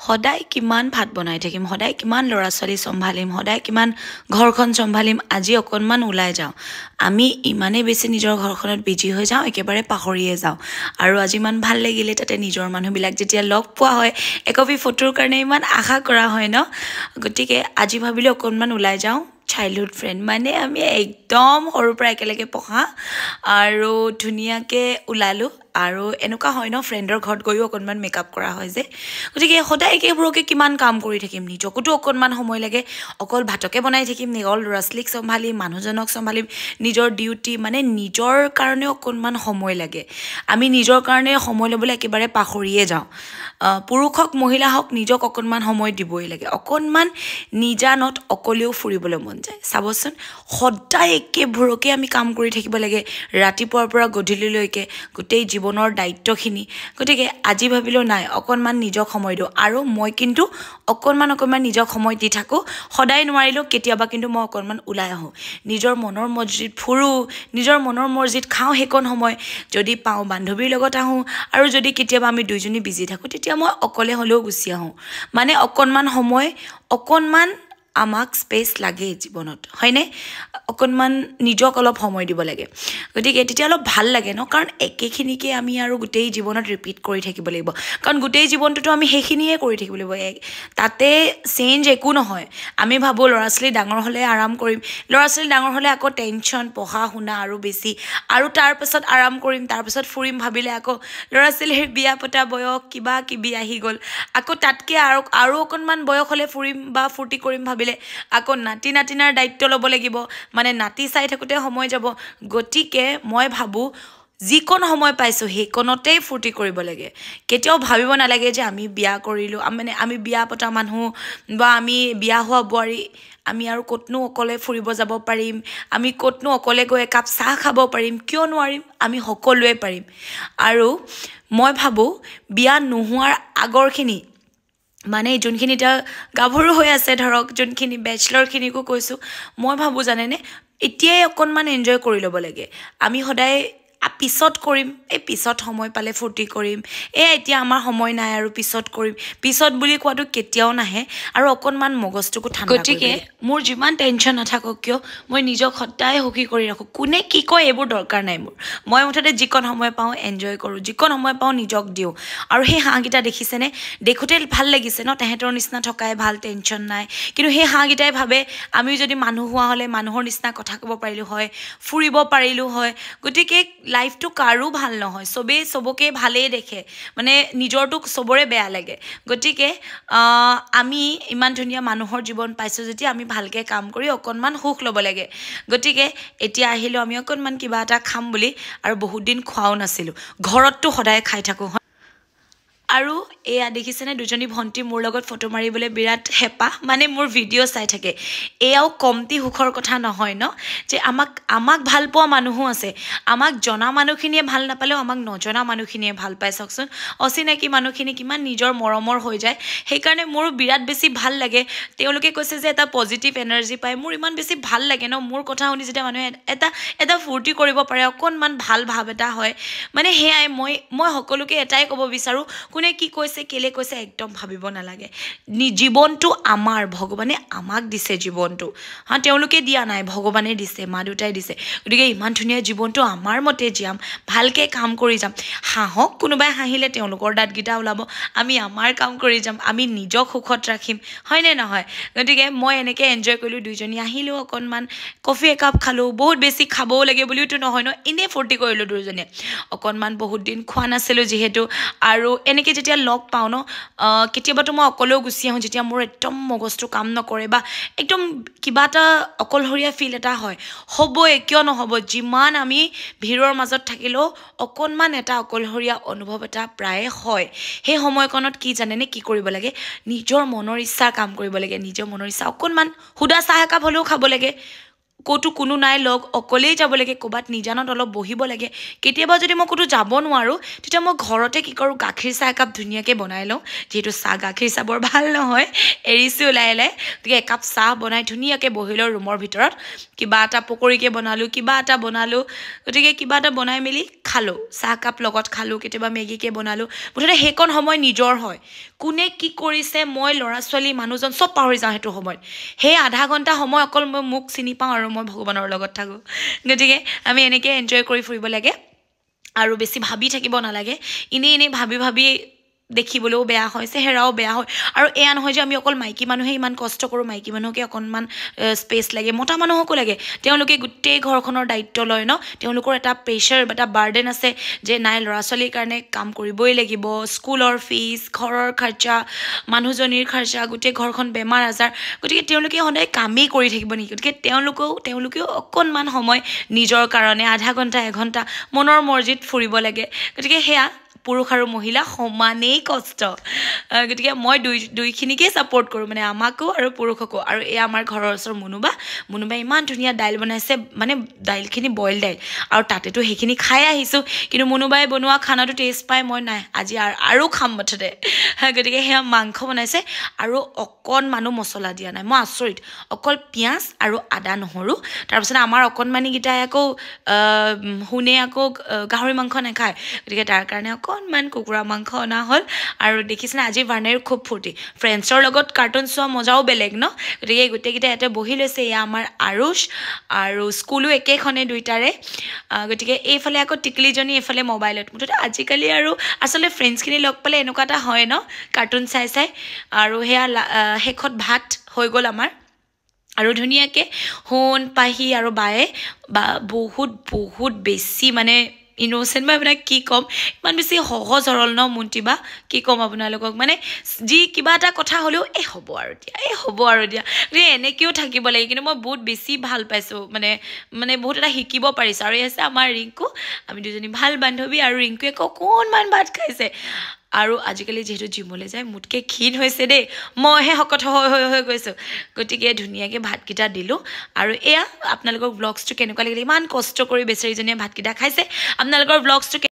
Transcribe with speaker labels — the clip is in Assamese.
Speaker 1: সদায় কিমান ভাত বনাই থাকিম, সদায় কিমান ল'ৰা ছোৱালী চম্ভালিম, সদায় কিমান ঘৰখন চম্ভালিম। আজি অকণমান ওলাই যাওঁ। আমি ইমানেই বেছি নিজৰ ঘৰখনত বিজি হৈ যাওঁ, একেবাৰে পাহৰিয়ে যাওঁ। আৰু আজি ইমান ভাল লাগিলে, তাতে নিজৰ মানুহবিলাক যেতিয়া লগ পোৱা হয়, একপি ফটোৰ কাৰণে ইমান আশা কৰা হয় ন। গতিকে আজি ভাবিলোঁ অকণমান ওলাই যাওঁ। চাইল্ডহুড ফ্ৰেণ্ড মানে আমি একদম সৰুৰ পৰা একেলগে পঢ়া আৰু ধুনীয়াকৈ ওলালোঁ। আৰু এনেকুৱা হয় ন, ফ্ৰেণ্ডৰ ঘৰত গৈও অকণমান মেকআপ কৰা হয় যে। গতিকে সদায় একেবোৰকে কিমান কাম কৰি থাকিম, নিজকোতো অকণমান সময় লাগে। অকল ভাতকে বনাই থাকিম, অকল ল'ৰা ছোৱালীক চম্ভালিম, মানুহজনক চম্ভালিম, নিজৰ ডিউটি মানে নিজৰ কাৰণেও অকণমান সময় লাগে। আমি নিজৰ কাৰণে সময় ল'বলৈ একেবাৰে পাহৰিয়ে যাওঁ। পুৰুষ হওক মহিলা হওক, নিজক অকণমান সময় দিবই লাগে। অকণমান নিজানত অকলেও ফুৰিবলৈ মন যায়। চাবচোন, সদায় একেবোৰকে আমি কাম কৰি থাকিব লাগে, ৰাতিপুৱাৰ পৰা গধূলিলৈকে গোটেই জীৱনৰ দায়িত্বখিনি। গতিকে আজি ভাবিলোঁ নাই, অকণমান নিজক সময় দিওঁ। আৰু মই কিন্তু অকণমান নিজক সময় দি থাকোঁ। সদায় নোৱাৰিলেও কেতিয়াবা কিন্তু মই অকণমান ওলাই আহোঁ, নিজৰ মনৰ মছজিদ ফুৰোঁ, নিজৰ মনৰ মছজিদ খাওঁ। সেইকণ সময় যদি পাওঁ বান্ধৱীৰ লগত আহোঁ, আৰু যদি কেতিয়াবা আমি দুইজনী বিজি থাকোঁ তেতিয়া মই অকলে হ'লেও গুচি আহোঁ। মানে অকণমান সময়, অকণমান আমাক স্পেচ লাগে জীৱনত, হয়নে? অকণমান নিজক অলপ সময় দিব লাগে। গতিকে তেতিয়া অলপ ভাল লাগে ন, কাৰণ একেখিনিকে আমি আৰু গোটেই জীৱনত ৰিপিট কৰি থাকিব লাগিব। কাৰণ গোটেই জীৱনটোতো আমি সেইখিনিয়ে কৰি থাকিব লাগিব, তাতে চেঞ্জ একো নহয়। আমি ভাবোঁ ল'ৰা ছোৱালী ডাঙৰ হ'লে আৰাম কৰিম, ল'ৰা ছোৱালী ডাঙৰ হ'লে আকৌ টেনশ্যন, পঢ়া শুনা আৰু বেছি, আৰু তাৰপাছত আৰাম কৰিম, তাৰপাছত ফুৰিম ভাবিলে আকৌ ল'ৰা ছোৱালীৰ বিয়া পতা বয়স কিবা কিবি আহি গ'ল। আকৌ তাতকৈ আৰু অকণমান বয়স হ'লে ফুৰিম বা ফূৰ্তি কৰিম ভাবিলে আকৌ নাতিনাৰ দায়িত্ব ল'ব লাগিব, মানে নাতি চাই থাকোঁতে সময় যাব। গতিকে মই ভাবোঁ যিকণ সময় পাইছোঁ সেইকণতেই ফূৰ্তি কৰিব লাগে। কেতিয়াও ভাবিব নালাগে যে আমি বিয়া কৰিলোঁ, মানে আমি বিয়া পতা মানুহ বা আমি বিয়া হোৱা বোৱাৰী, আমি আৰু ক'তনো অকলে ফুৰিব যাব পাৰিম, আমি ক'তনো অকলে গৈ একাপ চাহ খাব পাৰিম। কিয় নোৱাৰিম? আমি সকলোৱে পাৰিম। আৰু মই ভাবোঁ বিয়া নোহোৱাৰ আগৰখিনি, মানে যোনখিনি এতিয়া গাভৰু হৈ আছে, ধৰক যোনখিনি বেচলৰখিনিকো কৈছোঁ, মই ভাবোঁ জানেনে, এতিয়াই অকণমান এনজয় কৰি ল'ব লাগে। আমি সদায় পিছত কৰিম, এই পিছত সময় পালে ফূৰ্তি কৰিম, এতিয়া আমাৰ সময় নাই আৰু পিছত কৰিম, পিছত বুলি কোৱাটো কেতিয়াও নাহে। আৰু অকণমান মগজটোকো ঠাণ্ডা কৰিব লাগে। গতিকে মোৰ যিমান টেনশ্যন নাথাকক কিয়, মই নিজক সদায় সুখী কৰি ৰাখোঁ। কোনে কি কয় এইবোৰ দৰকাৰ নাই মোৰ। মই মুঠতে যিকণ সময় পাওঁ এনজয় কৰোঁ, যিকণ সময় পাওঁ নিজক দিওঁ। আৰু সেই হাঁহকেইটা দেখিছেনে, দেখোঁতে ভাল লাগিছে ন, তেহেঁতৰ নিচিনা থকাই ভাল, টেনশ্যন নাই। কিন্তু সেই হাঁহকেইটাই ভাবে আমি যদি মানুহ হোৱা হ'লে মানুহৰ নিচিনা কথা ক'ব পাৰিলোঁ হয়, ফুৰিব পাৰিলোঁ হয়। গতিকে লাইফটো কাৰো ভাল নহয়, চবেই চবকে ভালেই দেখে, মানে নিজৰটো চবৰে বেয়া লাগে। গতিকে আমি ইমান ধুনীয়া মানুহৰ জীৱন পাইছোঁ যেতিয়া আমি ভালকৈ কাম কৰি অকণমান সুখ ল'ব লাগে। গতিকে এতিয়া আহিলোঁ আমি অকণমান কিবা এটা খাম বুলি, আৰু বহুত দিন খোৱাও নাছিলোঁ। ঘৰততো সদায় খাই থাকোঁ। আৰু এয়া দেখিছেনে, দুজনী ভণ্টি মোৰ লগত ফটো মাৰিবলৈ বিৰাট হেঁপাহ, মানে মোৰ ভিডিঅ' চাই থাকে। এয়াও কমটি সুখৰ কথা নহয় ন, যে আমাক ভাল পোৱা মানুহো আছে। আমাক জনা মানুহখিনিয়ে ভাল নাপালেও আমাক নজনা মানুহখিনিয়ে ভাল পায়। চাওকচোন, অচিনাকি মানুহখিনি কিমান নিজৰ মৰমৰ হৈ যায়। সেইকাৰণে মোৰো বিৰাট বেছি ভাল লাগে। তেওঁলোকে কৈছে যে এটা পজিটিভ এনাৰ্জি পায়, মোৰ ইমান বেছি ভাল লাগে ন। মোৰ কথা শুনি যেতিয়া মানুহে এটা ফূৰ্তি কৰিব পাৰে, অকণমান ভাল ভাৱ এটা হয়। মানে সেয়াই মই সকলোকে এটাই ক'ব বিচাৰোঁ, কোনে কি কৈছে, কেলে কৈছে একদম ভাবিব নালাগে। জীৱনটো আমাৰ, ভগৱানে আমাক দিছে জীৱনটো, তেওঁলোকে দিয়া নাই, ভগৱানে দিছে, মা দেউতাই দিছে। গতিকে ইমান ধুনীয়া জীৱনটো আমাৰ মতে জীয়াম, ভালকৈ কাম কৰি যাম। হাঁহক কোনোবাই হাঁহিলে তেওঁলোকৰ দাঁতকেইটা ওলাব, আমি আমাৰ কাম কৰি যাম, আমি নিজক সুখত ৰাখিম, হয়নে নহয়? গতিকে মই এনেকৈ এনজয় কৰিলোঁ। দুইজনী আহিলোঁ, অকণমান কফি একাপ খালোঁ। বহুত বেছি খাবও লাগে বুলিওতো নহয় ন, এনেই ফূৰ্তি কৰিলোঁ দুয়োজনীয়ে। অকণমান বহুত দিন খোৱা নাছিলোঁ যিহেতু। আৰু এনেকৈ যেতিয়া লগ পাওঁ ন, কেতিয়াবাতো মই অকলেও গুচি আহোঁ, যেতিয়া মোৰ একদম মগজটো কাম নকৰে বা একদম কিবা এটা অকলশৰীয়া ফিল এটা হয়। হ'বই, কিয় নহ'ব? যিমান আমি ভিৰৰ মাজত থাকিলেও অকণমান এটা অকলশৰীয়া অনুভৱ এটা প্ৰায়ে হয়। সেই সময়কণত কি জানেনে, কি কৰিব লাগে? নিজৰ মনৰ ইচ্ছা কাম কৰিব লাগে। নিজৰ মনৰ ইচ্ছা অকণমান সুদা চাহ একাপ হ'লেও খাব লাগে। ক'তো কোনো নাই লগ, অকলেই যাব লাগে, ক'ৰবাত নিজানত অলপ বহিব লাগে। কেতিয়াবা যদি মই ক'তো যাব নোৱাৰোঁ, তেতিয়া মই ঘৰতে কি কৰোঁ, গাখীৰ চাহ একাপ ধুনীয়াকৈ বনাই লওঁ। যিহেতু গাখীৰ চাহ বৰ ভাল নহয়, এৰিছোঁ লাহে লাহে। গতিকে একাপ চাহ বনাই ধুনীয়াকৈ বহি লওঁ ৰুমৰ ভিতৰত। কিবা এটা পকৰীকে বনালোঁ, কিবা এটা বনালোঁ। গতিকে কিবা এটা বনাই মেলি খালোঁ, চাহকাপ লগত খালোঁ, কেতিয়াবা মেগীকে বনালোঁ। মুঠতে সেইকণ সময় নিজৰ হয়। কোনে কি কৰিছে মই ল'ৰা ছোৱালী মানুহজন চব পাহৰি যাওঁ সেইটো সময়ত সেই আধা ঘণ্টা সময় অকল মই মোক চিনি পাওঁ আৰু মই ভগৱানৰ লগত থাকোঁ গতিকে আমি এনেকৈ এনজয় কৰি ফুৰিব লাগে আৰু বেছি ভাবি থাকিব নালাগে এনেই ভাবি ভাবি দেখিবলৈও বেয়া হয় চেহেৰাও বেয়া হয় আৰু এয়া নহয় যে আমি অকল মাইকী মানুহে ইমান কষ্ট কৰোঁ মাইকী মানুহকে অকণমান স্পেচ লাগে মতা মানুহকো লাগে তেওঁলোকে গোটেই ঘৰখনৰ দায়িত্ব লয় ন তেওঁলোকৰ এটা প্ৰেছাৰ এটা বাৰ্ডেন আছে যে নাই ল'ৰা ছোৱালীৰ কাৰণে কাম কৰিবই লাগিব স্কুলৰ ফিজ ঘৰৰ খৰচা মানুহজনীৰ খৰচা গোটেই ঘৰখন বেমাৰ আজাৰ গতিকে তেওঁলোকে সদায় কামেই কৰি থাকিব নেকি গতিকে তেওঁলোকেও অকণমান সময় নিজৰ কাৰণে আধা ঘণ্টা এঘণ্টা মনৰ মৰ্জিত ফুৰিব লাগে গতিকে সেয়া পুৰুষ আৰু মহিলা সমানেই কষ্ট গতিকে মই দুইখিনিকে ছাপোৰ্ট কৰোঁ মানে আমাকো আৰু পুৰুষকো আৰু এই আমাৰ ঘৰৰ ওচৰৰ মুনুবাই ইমান ধুনীয়া দাইল বনাইছে মানে দাইলখিনি বইল দাইল আৰু তাতেতো সেইখিনি খাই আহিছোঁ কিন্তু মুনুবাই বনোৱা খানাটো টেষ্ট পাই মই নাই আজি আৰু খাম মুঠতে গতিকে সেয়া মাংস বনাইছে আৰু অকণমানো মছলা দিয়া নাই মই আচৰিত অকল পিঁয়াজ আৰু আদা নহৰু তাৰপিছত আমাৰ অকণমানিকেইটাই আকৌ শুনে আকৌ গাহৰি মাংস নাখায় গতিকে তাৰ কাৰণে অকণমান কুকুৰা মাংস অনা হ'ল আৰু দেখিছেনে আজি ভাৰ্ণেৰ খুব ফূৰ্তি ফ্ৰেণ্ডছৰ লগত কাৰ্টুন চোৱা মজাও বেলেগ ন গতিকে গোটেইকেইটা ইয়াতে বহি লৈছে এয়া আমাৰ আৰুষ আৰু স্কুলো একেখনে দুইটাৰে গতিকে এইফালে আকৌ টিকলিজনী এইফালে মোবাইলত মুঠতে আজিকালি আৰু আচলতে ফ্ৰেণ্ডছখিনি লগ পালে এনেকুৱা এটা হয় ন কাৰ্টুন চাই আৰু সেয়া শেষত ভাত হৈ গ'ল আমাৰ আৰু ধুনীয়াকৈ সোণ পাহি আৰু বায়ে বহুত বেছি মানে ইন'চেণ্ট মই আপোনাক কি ক'ম ইমান বেছি সহজ সৰল ন মুণ্টিবা কি ক'ম আপোনালোকক মানে যি কিবা এটা কথা হ'লেও হ'ব আৰু দিয়া গতিকে এনেকৈও থাকিব লাগে কিন্তু মই বহুত বেছি ভাল পাইছোঁ মানে বহুত এটা শিকিব পাৰিছোঁ আৰু এই আছে আমাৰ ৰিংকু আমি দুজনী ভাল বান্ধৱী আৰু ৰিংকুৱে অকণমান ভাত খাইছে আৰু আজিকালি যিহেতু জিমলৈ যায় মোতকৈ ক্ষীণ হৈছে দেই মইহে শকত হৈ গৈছোঁ গতিকে ধুনীয়াকৈ ভাতকেইটা দিলোঁ আৰু এয়া আপোনালোকৰ ব্লগছটো কেনেকুৱা লাগিলে ইমান কষ্ট কৰি বেচেৰীজনীয়ে ভাতকেইটা খাইছে আপোনালোকৰ ব্লগছটো